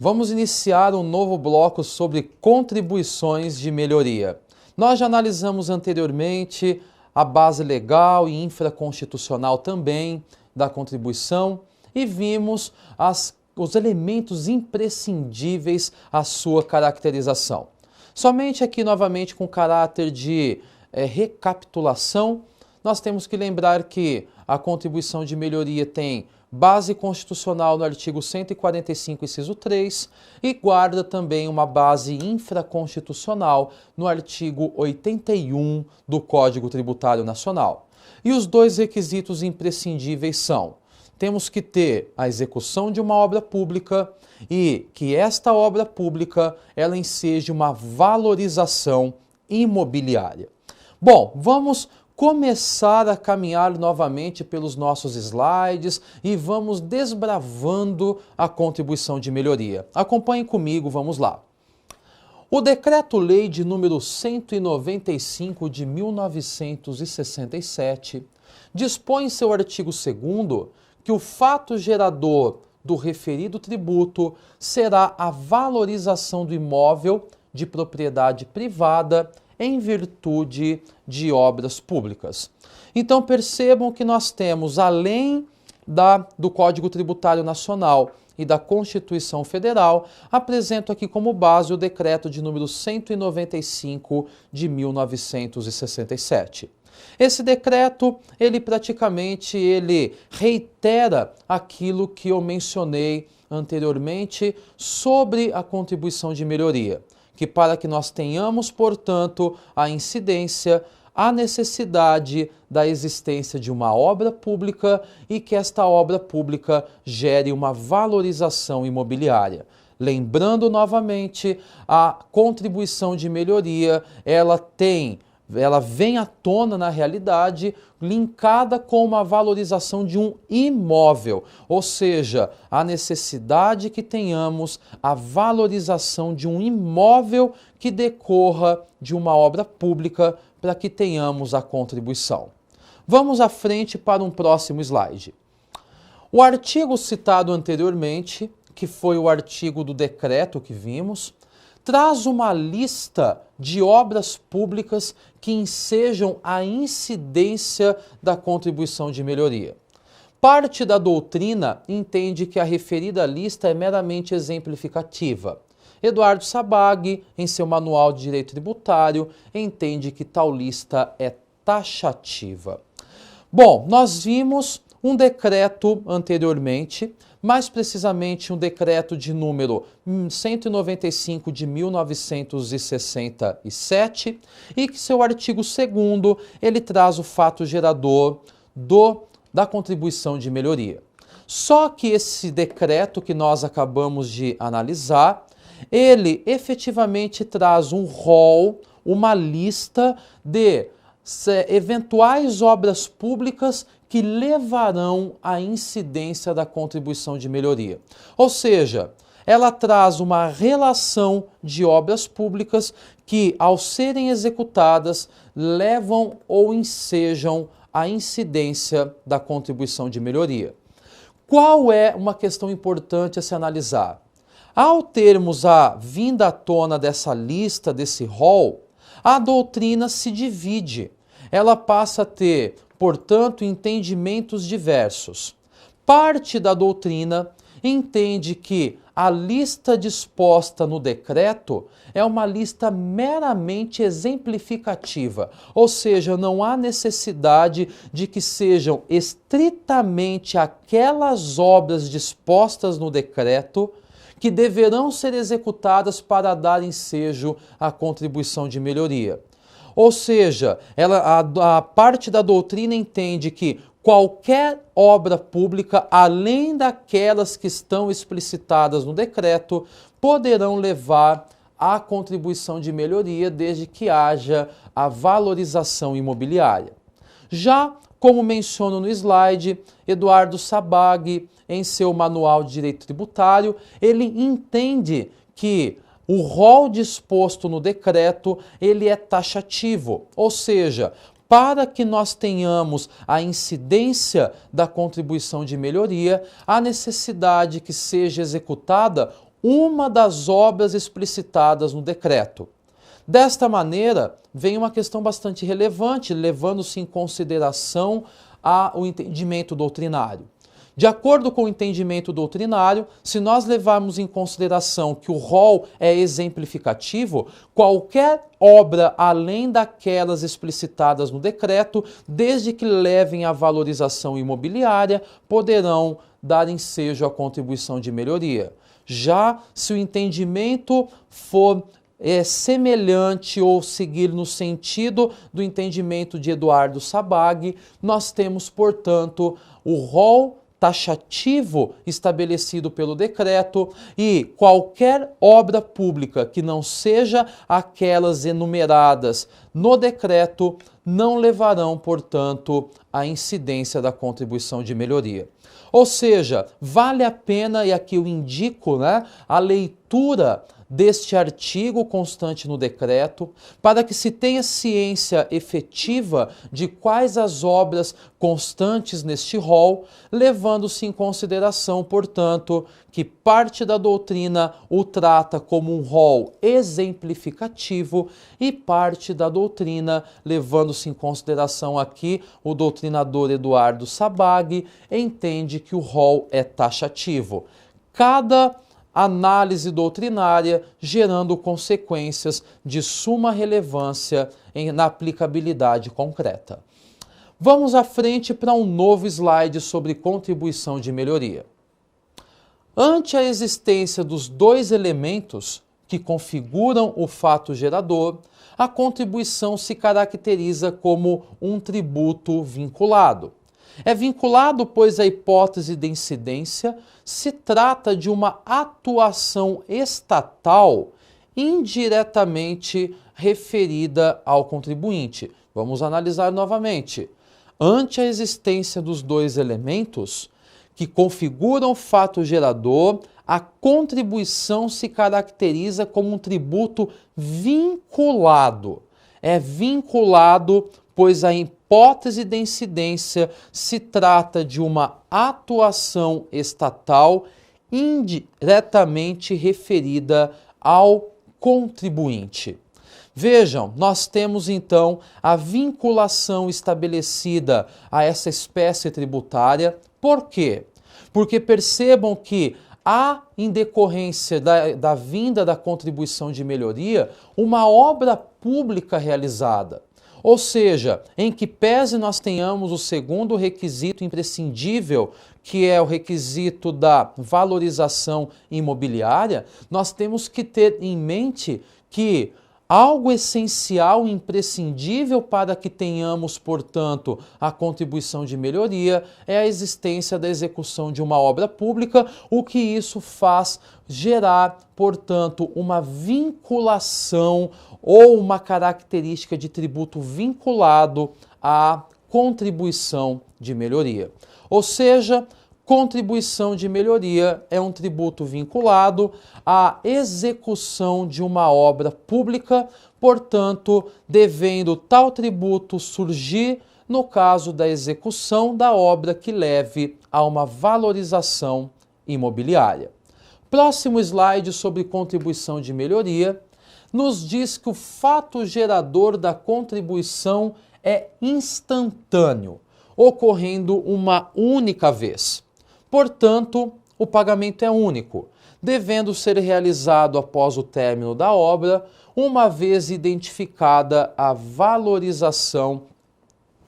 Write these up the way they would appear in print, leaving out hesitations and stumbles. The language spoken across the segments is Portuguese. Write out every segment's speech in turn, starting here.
Vamos iniciar um novo bloco sobre contribuições de melhoria. Nós já analisamos anteriormente a base legal e infraconstitucional também da contribuição e vimos os elementos imprescindíveis à sua caracterização. Somente aqui novamente com caráter de recapitulação, nós temos que lembrar que a contribuição de melhoria tem base constitucional no artigo 145, inciso 3, e guarda também uma base infraconstitucional no artigo 81 do Código Tributário Nacional. E os dois requisitos imprescindíveis são: temos que ter a execução de uma obra pública e que esta obra pública ela enseje uma valorização imobiliária. Bom, vamos começar a caminhar novamente pelos nossos slides e vamos desbravando a contribuição de melhoria. Acompanhem comigo, vamos lá. O Decreto-Lei de número 195 de 1967 dispõe em seu artigo 2º que o fato gerador do referido tributo será a valorização do imóvel de propriedade privada em virtude de obras públicas. Então percebam que nós temos, além do Código Tributário Nacional e da Constituição Federal, apresento aqui como base o Decreto de número 195 de 1967. Esse decreto, ele reitera aquilo que eu mencionei anteriormente sobre a contribuição de melhoria, que para que nós tenhamos, portanto, a incidência, a necessidade da existência de uma obra pública e que esta obra pública gere uma valorização imobiliária. Lembrando novamente, a contribuição de melhoria, ela vem à tona na realidade linkada com uma valorização de um imóvel, ou seja, a necessidade que tenhamos a valorização de um imóvel que decorra de uma obra pública para que tenhamos a contribuição. Vamos à frente para um próximo slide. O artigo citado anteriormente, que foi o artigo do decreto que vimos, traz uma lista de obras públicas que ensejam a incidência da contribuição de melhoria. Parte da doutrina entende que a referida lista é meramente exemplificativa. Eduardo Sabag, em seu Manual de Direito Tributário, entende que tal lista é taxativa. Bom, nós vimos um decreto anteriormente, mais precisamente um decreto de número 195 de 1967 e que seu artigo 2º ele traz o fato gerador da contribuição de melhoria. Só que esse decreto que nós acabamos de analisar, ele efetivamente traz um rol, uma lista de eventuais obras públicas que levarão à incidência da contribuição de melhoria. Ou seja, ela traz uma relação de obras públicas que, ao serem executadas, levam ou ensejam a incidência da contribuição de melhoria. Qual é uma questão importante a se analisar? Ao termos a vinda à tona dessa lista, desse rol, a doutrina se divide. Ela passa a ter, portanto, entendimentos diversos. Parte da doutrina entende que a lista disposta no decreto é uma lista meramente exemplificativa, ou seja, não há necessidade de que sejam estritamente aquelas obras dispostas no decreto que deverão ser executadas para dar ensejo à contribuição de melhoria. Ou seja, a parte da doutrina entende que qualquer obra pública, além daquelas que estão explicitadas no decreto, poderão levar à contribuição de melhoria desde que haja a valorização imobiliária. Já, como menciono no slide, Eduardo Sabag, em seu Manual de Direito Tributário, ele entende que o rol disposto no decreto, ele é taxativo, ou seja, para que nós tenhamos a incidência da contribuição de melhoria, há necessidade que seja executada uma das obras explicitadas no decreto. Desta maneira, vem uma questão bastante relevante, levando-se em consideração o entendimento doutrinário. De acordo com o entendimento doutrinário, se nós levarmos em consideração que o rol é exemplificativo, qualquer obra além daquelas explicitadas no decreto, desde que levem à valorização imobiliária, poderão dar ensejo à contribuição de melhoria. Já se o entendimento for semelhante ou seguir no sentido do entendimento de Eduardo Sabag, nós temos, portanto, o rol taxativo estabelecido pelo decreto e qualquer obra pública que não seja aquelas enumeradas no decreto não levarão, portanto, à incidência da contribuição de melhoria. Ou seja, vale a pena, e aqui eu indico, a leitura deste artigo constante no decreto, para que se tenha ciência efetiva de quais as obras constantes neste rol, levando-se em consideração, portanto, que parte da doutrina o trata como um rol exemplificativo e parte da doutrina, levando-se em consideração aqui o doutrinador Eduardo Sabag, entende que o rol é taxativo. Cada análise doutrinária gerando consequências de suma relevância na aplicabilidade concreta. Vamos à frente para um novo slide sobre contribuição de melhoria. Ante a existência dos dois elementos que configuram o fato gerador, a contribuição se caracteriza como um tributo vinculado. É vinculado, pois a hipótese de incidência se trata de uma atuação estatal indiretamente referida ao contribuinte. Vamos analisar novamente. Ante a existência dos dois elementos que configuram o fato gerador, a contribuição se caracteriza como um tributo vinculado. É vinculado, pois a hipótese de incidência se trata de uma atuação estatal indiretamente referida ao contribuinte. Vejam, nós temos então a vinculação estabelecida a essa espécie tributária. Por quê? Porque percebam que há, em decorrência da vinda da contribuição de melhoria, uma obra pública realizada. Ou seja, em que pese nós tenhamos o segundo requisito imprescindível, que é o requisito da valorização imobiliária, nós temos que ter em mente que algo essencial e imprescindível para que tenhamos, portanto, a contribuição de melhoria é a existência da execução de uma obra pública, o que isso faz gerar, portanto, uma vinculação ou uma característica de tributo vinculado à contribuição de melhoria. Ou seja, contribuição de melhoria é um tributo vinculado à execução de uma obra pública, portanto, devendo tal tributo surgir no caso da execução da obra que leve a uma valorização imobiliária. Próximo slide sobre contribuição de melhoria nos diz que o fato gerador da contribuição é instantâneo, ocorrendo uma única vez. Portanto, o pagamento é único, devendo ser realizado após o término da obra, uma vez identificada a valorização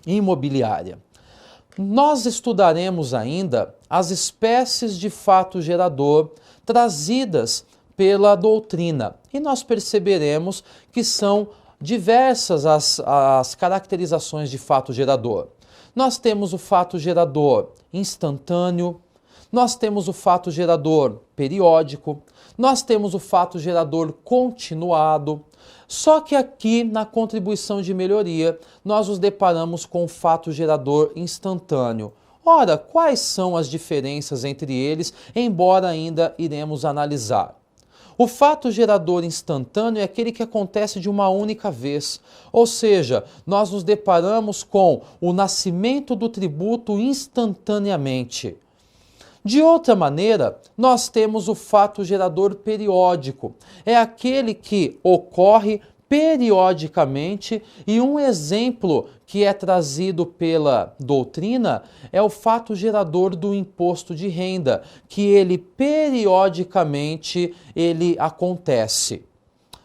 imobiliária. Nós estudaremos ainda as espécies de fato gerador trazidas pela doutrina e nós perceberemos que são diversas as caracterizações de fato gerador. Nós temos o fato gerador instantâneo, nós temos o fato gerador periódico, nós temos o fato gerador continuado. Só que aqui na contribuição de melhoria nós nos deparamos com o fato gerador instantâneo. Ora, quais são as diferenças entre eles, embora ainda iremos analisar? O fato gerador instantâneo é aquele que acontece de uma única vez, ou seja, nós nos deparamos com o nascimento do tributo instantaneamente. De outra maneira, nós temos o fato gerador periódico. É aquele que ocorre periodicamente, e um exemplo que é trazido pela doutrina é o fato gerador do imposto de renda, que ele periodicamente acontece.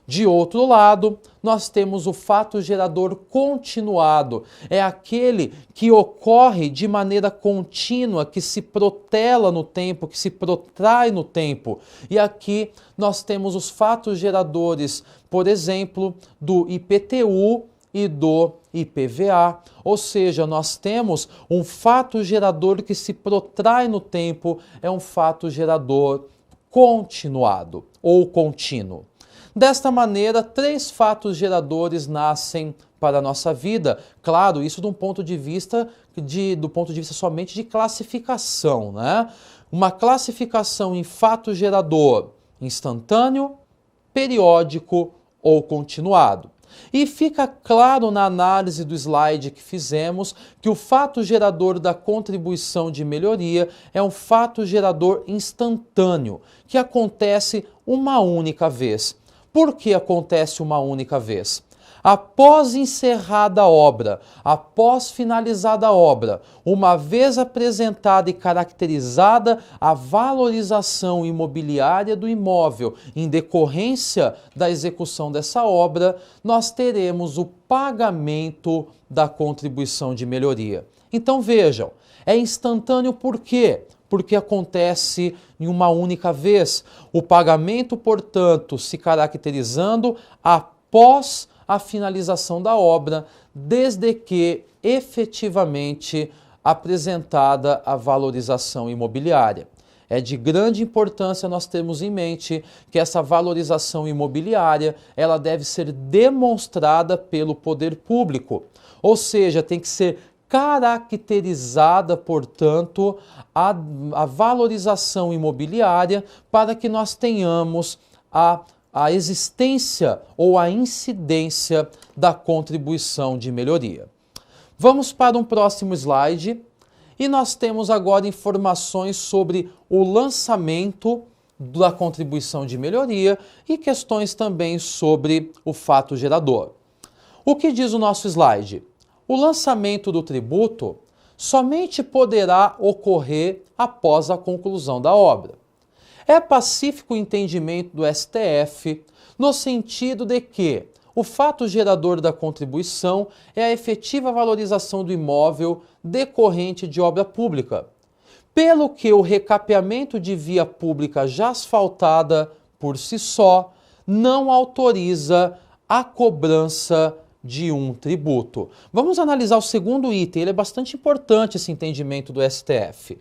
De outro lado, nós temos o fato gerador continuado. É aquele que ocorre de maneira contínua, que se protela no tempo, que se protrai no tempo. E aqui nós temos os fatos geradores, por exemplo, do IPTU e do IPVA, ou seja, nós temos um fato gerador que se protrai no tempo, é um fato gerador continuado ou contínuo. Desta maneira, 3 fatos geradores nascem para a nossa vida. Claro, isso do ponto de vista somente de classificação, né? Uma classificação em fato gerador instantâneo, periódico ou continuado. E fica claro na análise do slide que fizemos que o fato gerador da contribuição de melhoria é um fato gerador instantâneo, que acontece uma única vez. Por que acontece uma única vez? Após encerrada a obra, após finalizada a obra, uma vez apresentada e caracterizada a valorização imobiliária do imóvel em decorrência da execução dessa obra, nós teremos o pagamento da contribuição de melhoria. Então vejam, é instantâneo por quê? Porque acontece em uma única vez. O pagamento, portanto, se caracterizando após a finalização da obra, desde que efetivamente apresentada a valorização imobiliária. É de grande importância nós termos em mente que essa valorização imobiliária ela deve ser demonstrada pelo poder público, ou seja, tem que ser caracterizada, portanto, a valorização imobiliária para que nós tenhamos a existência ou a incidência da contribuição de melhoria. Vamos para um próximo slide e nós temos agora informações sobre o lançamento da contribuição de melhoria e questões também sobre o fato gerador. O que diz o nosso slide? O lançamento do tributo somente poderá ocorrer após a conclusão da obra. É pacífico o entendimento do STF no sentido de que o fato gerador da contribuição é a efetiva valorização do imóvel decorrente de obra pública, pelo que o recapeamento de via pública já asfaltada por si só não autoriza a cobrança de um tributo. Vamos analisar o segundo item, ele é bastante importante esse entendimento do STF.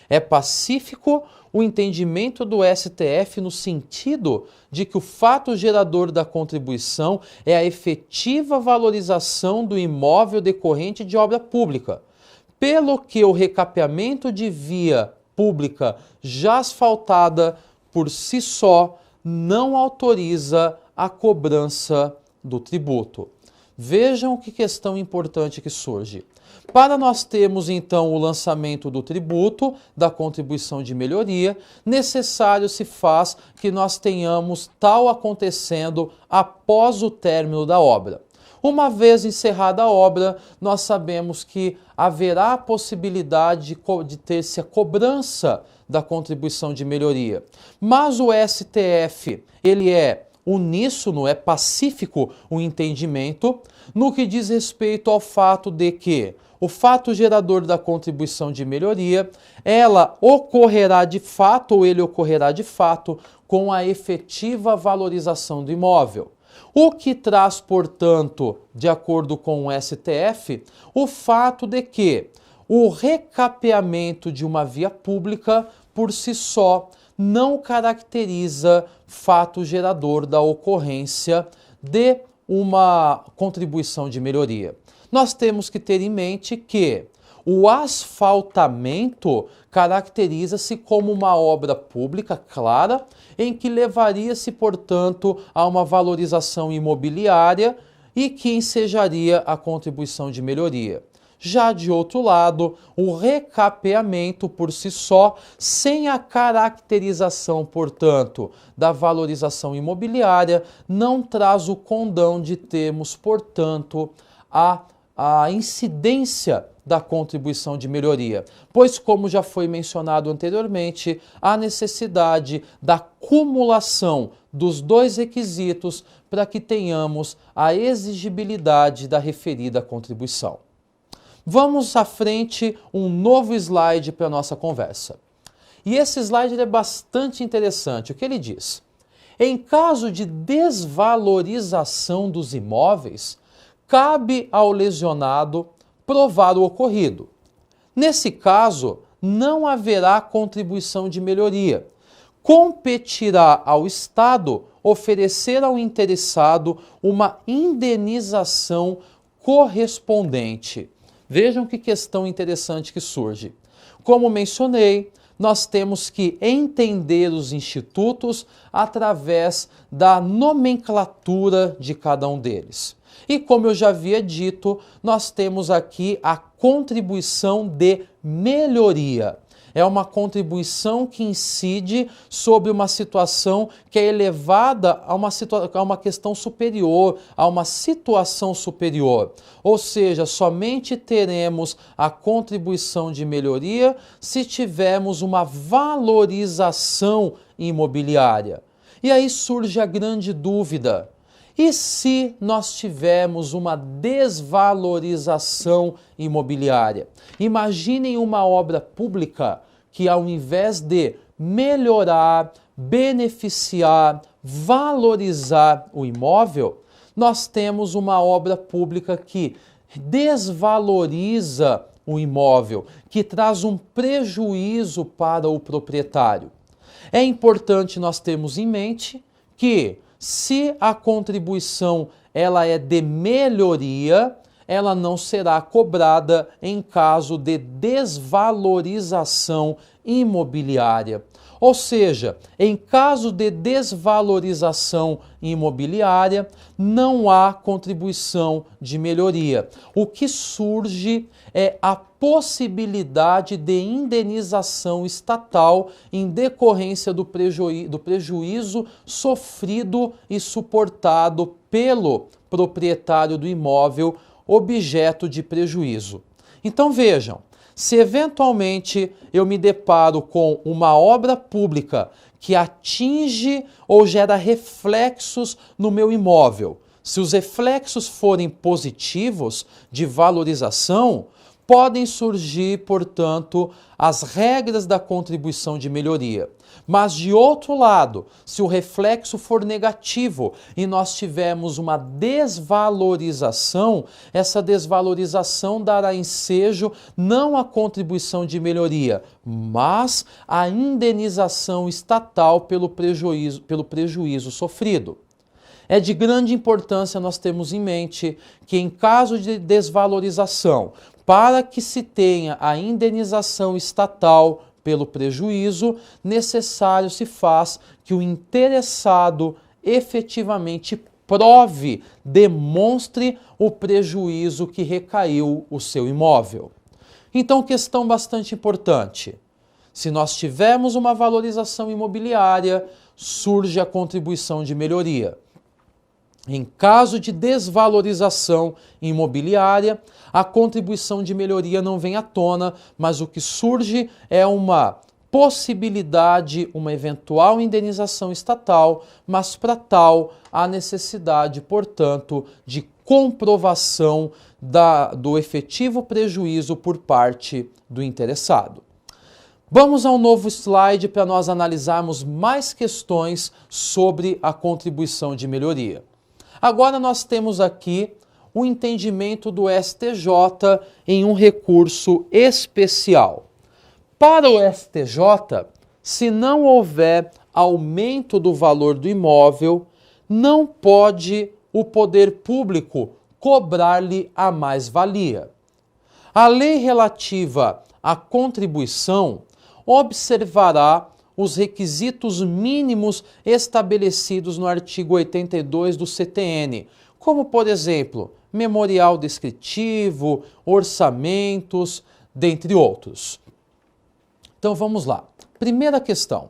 É pacífico o entendimento do STF no sentido de que o fato gerador da contribuição é a efetiva valorização do imóvel decorrente de obra pública, pelo que o recapeamento de via pública já asfaltada por si só não autoriza a cobrança do tributo. Vejam que questão importante que surge. Para nós termos então o lançamento do tributo, da contribuição de melhoria, necessário se faz que nós tenhamos tal acontecendo após o término da obra. Uma vez encerrada a obra, nós sabemos que haverá a possibilidade de ter-se a cobrança da contribuição de melhoria. Mas o STF, ele é uníssono, é pacífico o entendimento no que diz respeito ao fato de que o fato gerador da contribuição de melhoria, ela ocorrerá de fato ou ele ocorrerá de fato com a efetiva valorização do imóvel. O que traz, portanto, de acordo com o STF, o fato de que o recapeamento de uma via pública, por si só, não caracteriza fato gerador da ocorrência de uma contribuição de melhoria. Nós temos que ter em mente que o asfaltamento caracteriza-se como uma obra pública clara, em que levaria-se, portanto, a uma valorização imobiliária e que ensejaria a contribuição de melhoria. Já de outro lado, o recapeamento por si só, sem a caracterização, portanto, da valorização imobiliária, não traz o condão de termos, portanto, a incidência da contribuição de melhoria, pois, como já foi mencionado anteriormente, há necessidade da cumulação dos dois requisitos para que tenhamos a exigibilidade da referida contribuição. Vamos à frente, um novo slide para a nossa conversa. E esse slide é bastante interessante. O que ele diz? Em caso de desvalorização dos imóveis, cabe ao lesionado provar o ocorrido. Nesse caso, não haverá contribuição de melhoria. Competirá ao Estado oferecer ao interessado uma indenização correspondente. Vejam que questão interessante que surge. Como mencionei, nós temos que entender os institutos através da nomenclatura de cada um deles. E como eu já havia dito, nós temos aqui a contribuição de melhoria. É uma contribuição que incide sobre uma situação que é elevada a uma questão superior, a uma situação superior. Ou seja, somente teremos a contribuição de melhoria se tivermos uma valorização imobiliária. E aí surge a grande dúvida. E se nós tivermos uma desvalorização imobiliária? Imaginem uma obra pública que, ao invés de melhorar, beneficiar, valorizar o imóvel, nós temos uma obra pública que desvaloriza o imóvel, que traz um prejuízo para o proprietário. É importante nós termos em mente que, se a contribuição ela é de melhoria, ela não será cobrada em caso de desvalorização imobiliária. Ou seja, em caso de desvalorização imobiliária, não há contribuição de melhoria. O que surge é a possibilidade de indenização estatal em decorrência do prejuízo sofrido e suportado pelo proprietário do imóvel objeto de prejuízo. Então vejam, se eventualmente eu me deparo com uma obra pública que atinge ou gera reflexos no meu imóvel, se os reflexos forem positivos de valorização, podem surgir, portanto, as regras da contribuição de melhoria. Mas, de outro lado, se o reflexo for negativo e nós tivermos uma desvalorização, essa desvalorização dará ensejo não à contribuição de melhoria, mas à indenização estatal pelo prejuízo sofrido. É de grande importância nós termos em mente que, em caso de desvalorização, para que se tenha a indenização estatal pelo prejuízo, necessário se faz que o interessado efetivamente prove, demonstre o prejuízo que recaiu o seu imóvel. Então, questão bastante importante. Se nós tivermos uma valorização imobiliária, surge a contribuição de melhoria. Em caso de desvalorização imobiliária, a contribuição de melhoria não vem à tona, mas o que surge é uma possibilidade, uma eventual indenização estatal, mas para tal há necessidade, portanto, de comprovação do efetivo prejuízo por parte do interessado. Vamos a um novo slide para nós analisarmos mais questões sobre a contribuição de melhoria. Agora nós temos aqui o entendimento do STJ em um recurso especial. Para o STJ, se não houver aumento do valor do imóvel, não pode o poder público cobrar-lhe a mais-valia. A lei relativa à contribuição observará os requisitos mínimos estabelecidos no artigo 82 do CTN, como, por exemplo, memorial descritivo, orçamentos, dentre outros. Então vamos lá. Primeira questão.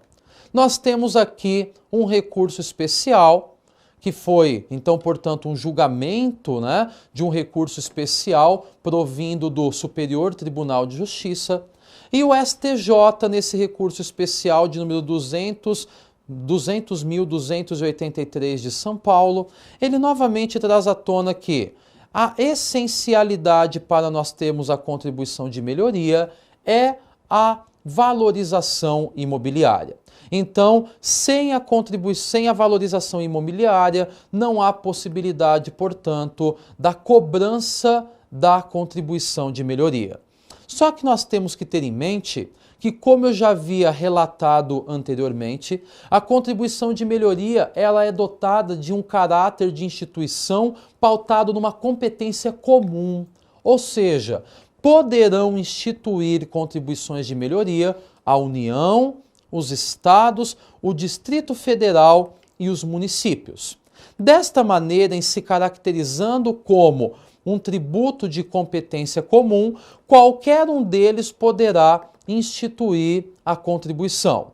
Nós temos aqui um recurso especial, que foi, então, portanto, um julgamento, né, de um recurso especial provindo do Superior Tribunal de Justiça, e o STJ, nesse recurso especial de número 200.283 de São Paulo, ele novamente traz à tona que a essencialidade para nós termos a contribuição de melhoria é a valorização imobiliária. Então, sem a valorização imobiliária, não há possibilidade, portanto, da cobrança da contribuição de melhoria. Só que nós temos que ter em mente que, como eu já havia relatado anteriormente, a contribuição de melhoria ela é dotada de um caráter de instituição pautado numa competência comum, ou seja, poderão instituir contribuições de melhoria a União, os estados, o Distrito Federal e os municípios. Desta maneira, em se caracterizando como um tributo de competência comum, qualquer um deles poderá instituir a contribuição.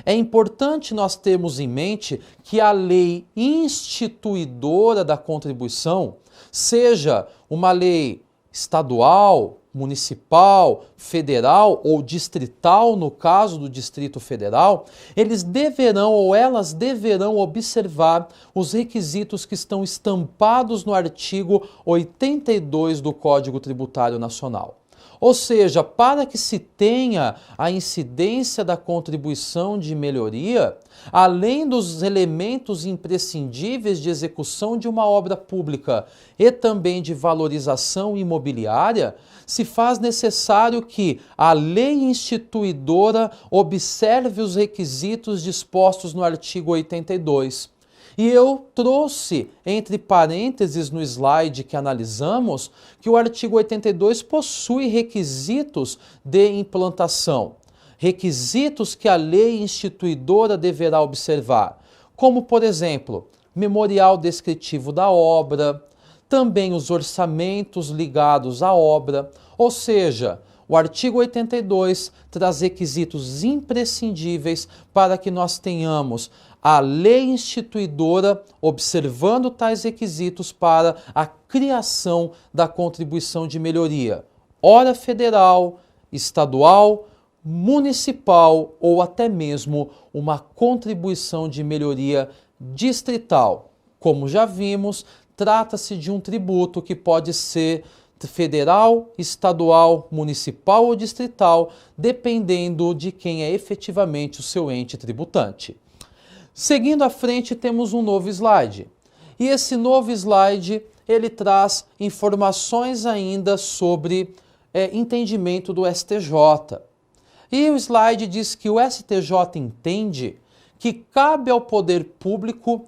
É importante nós termos em mente que a lei instituidora da contribuição, seja uma lei estadual, municipal, federal ou distrital, no caso do Distrito Federal, eles deverão ou elas deverão observar os requisitos que estão estampados no artigo 82 do Código Tributário Nacional. Ou seja, para que se tenha a incidência da contribuição de melhoria, além dos elementos imprescindíveis de execução de uma obra pública e também de valorização imobiliária, se faz necessário que a lei instituidora observe os requisitos dispostos no artigo 82. E eu trouxe, entre parênteses no slide que analisamos, que o artigo 82 possui requisitos de implantação, requisitos que a lei instituidora deverá observar, como, por exemplo, memorial descritivo da obra, também os orçamentos ligados à obra, ou seja, o artigo 82 traz requisitos imprescindíveis para que nós tenhamos a lei instituidora observando tais requisitos para a criação da contribuição de melhoria, ora federal, estadual, municipal ou até mesmo uma contribuição de melhoria distrital. Como já vimos, trata-se de um tributo que pode ser federal, estadual, municipal ou distrital, dependendo de quem é efetivamente o seu ente tributante. Seguindo à frente, temos um novo slide. E esse novo slide, ele traz informações ainda sobre entendimento do STJ. E o slide diz que o STJ entende que cabe ao poder público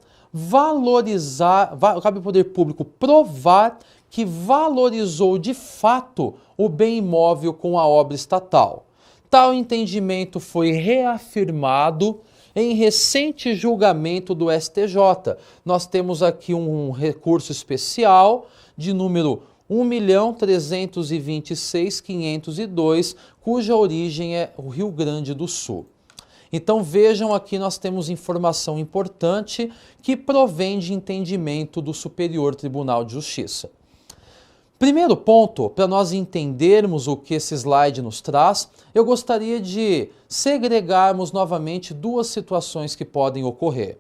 provar que valorizou de fato o bem imóvel com a obra estatal. Tal entendimento foi reafirmado em recente julgamento do STJ. Nós temos aqui um recurso especial de número 1.326.502, cuja origem é o Rio Grande do Sul. Então vejam, aqui nós temos informação importante que provém de entendimento do Superior Tribunal de Justiça. Primeiro ponto, para nós entendermos o que esse slide nos traz, eu gostaria de segregarmos novamente duas situações que podem ocorrer.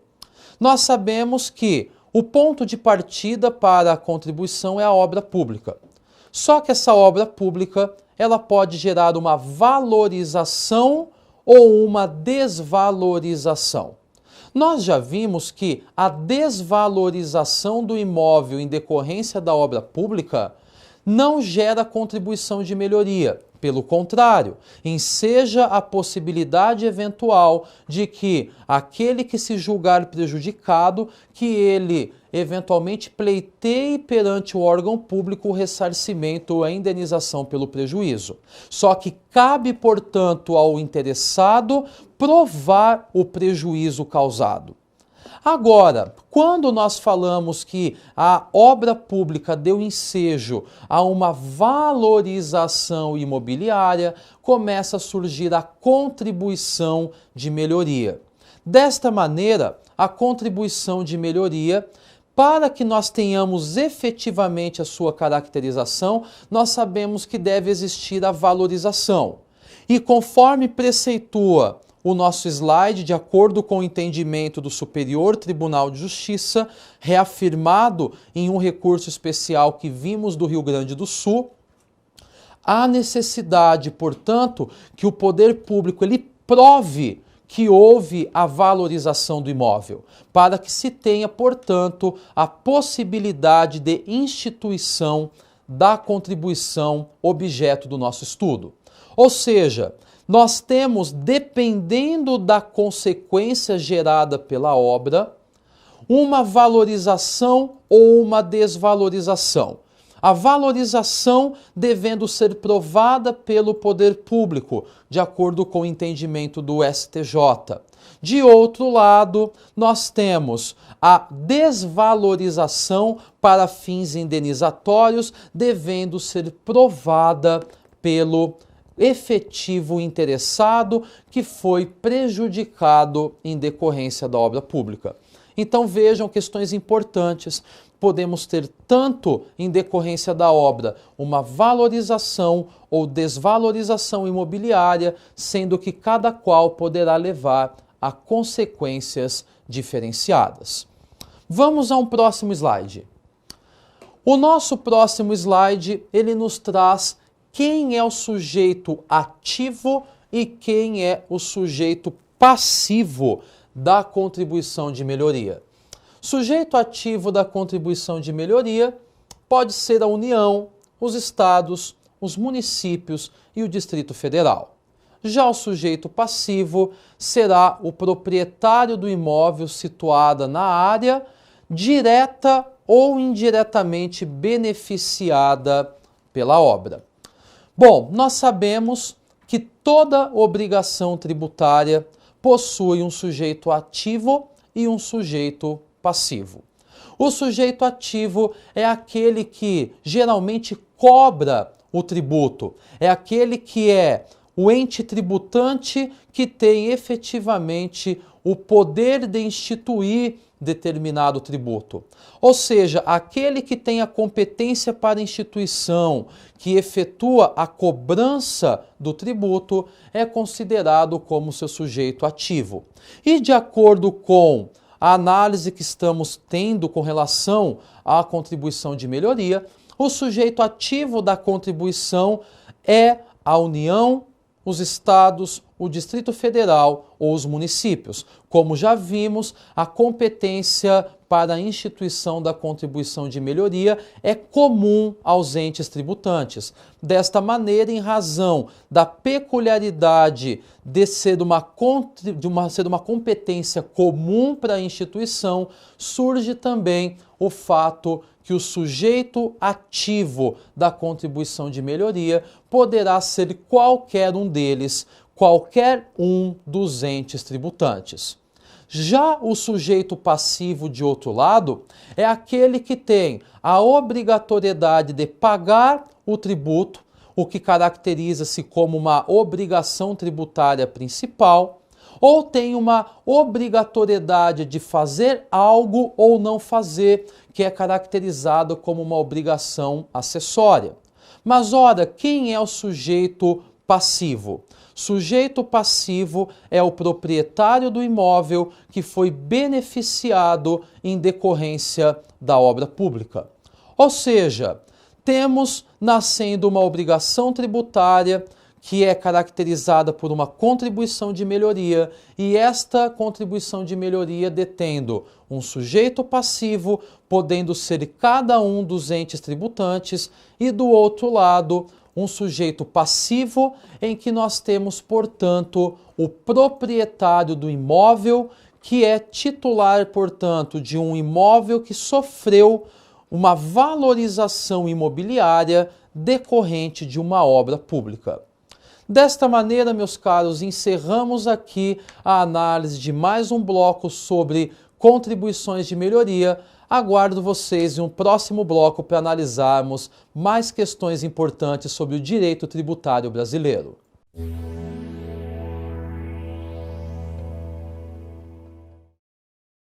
Nós sabemos que o ponto de partida para a contribuição é a obra pública. Só que essa obra pública, ela pode gerar uma valorização ou uma desvalorização. Nós já vimos que a desvalorização do imóvel em decorrência da obra pública não gera contribuição de melhoria. Pelo contrário, enseja a possibilidade eventual de que aquele que se julgar prejudicado, que ele eventualmente pleiteie perante o órgão público o ressarcimento ou a indenização pelo prejuízo. Só que cabe, portanto, ao interessado provar o prejuízo causado. Agora, quando nós falamos que a obra pública deu ensejo a uma valorização imobiliária, começa a surgir a contribuição de melhoria. Desta maneira, a contribuição de melhoria, para que nós tenhamos efetivamente a sua caracterização, nós sabemos que deve existir a valorização. E conforme preceitua o nosso slide, de acordo com o entendimento do Superior Tribunal de Justiça, reafirmado em um recurso especial que vimos do Rio Grande do Sul, há necessidade, portanto, que o poder público ele prove que houve a valorização do imóvel, para que se tenha, portanto, a possibilidade de instituição da contribuição objeto do nosso estudo. Ou seja, nós temos, dependendo da consequência gerada pela obra, uma valorização ou uma desvalorização. A valorização devendo ser provada pelo poder público, de acordo com o entendimento do STJ. De outro lado, nós temos a desvalorização para fins indenizatórios, devendo ser provada pelo efetivo interessado que foi prejudicado em decorrência da obra pública. Então vejam questões importantes. Podemos ter tanto em decorrência da obra uma valorização ou desvalorização imobiliária, sendo que cada qual poderá levar a consequências diferenciadas. Vamos a um próximo slide. O nosso próximo slide, ele nos traz quem é o sujeito ativo e quem é o sujeito passivo da contribuição de melhoria. Sujeito ativo da contribuição de melhoria pode ser a União, os estados, os municípios e o Distrito Federal. Já o sujeito passivo será o proprietário do imóvel situado na área direta ou indiretamente beneficiada pela obra. Bom, nós sabemos que toda obrigação tributária possui um sujeito ativo e um sujeito passivo. O sujeito ativo é aquele que geralmente cobra o tributo, é aquele que é o ente tributante que tem efetivamente o poder de instituir determinado tributo. Ou seja, aquele que tem a competência para a instituição, que efetua a cobrança do tributo, é considerado como seu sujeito ativo. E de acordo com a análise que estamos tendo com relação à contribuição de melhoria, o sujeito ativo da contribuição é a União, os estados, o Distrito Federal ou os municípios. Como já vimos, a competência para a instituição da contribuição de melhoria é comum aos entes tributantes. Desta maneira, em razão da peculiaridade de ser uma competência comum para a instituição, surge também o fato que o sujeito ativo da contribuição de melhoria poderá ser qualquer um deles, qualquer um dos entes tributantes. Já o sujeito passivo, de outro lado, é aquele que tem a obrigatoriedade de pagar o tributo, o que caracteriza-se como uma obrigação tributária principal, ou tem uma obrigatoriedade de fazer algo ou não fazer, que é caracterizado como uma obrigação acessória. Mas ora, quem é o sujeito passivo? Sujeito passivo é o proprietário do imóvel que foi beneficiado em decorrência da obra pública. Ou seja, temos nascendo uma obrigação tributária que é caracterizada por uma contribuição de melhoria, e esta contribuição de melhoria detendo um sujeito passivo, podendo ser cada um dos entes tributantes, e do outro lado, um sujeito passivo em que nós temos, portanto, o proprietário do imóvel, que é titular, portanto, de um imóvel que sofreu uma valorização imobiliária decorrente de uma obra pública. Desta maneira, meus caros, encerramos aqui a análise de mais um bloco sobre contribuições de melhoria. Aguardo vocês em um próximo bloco para analisarmos mais questões importantes sobre o direito tributário brasileiro.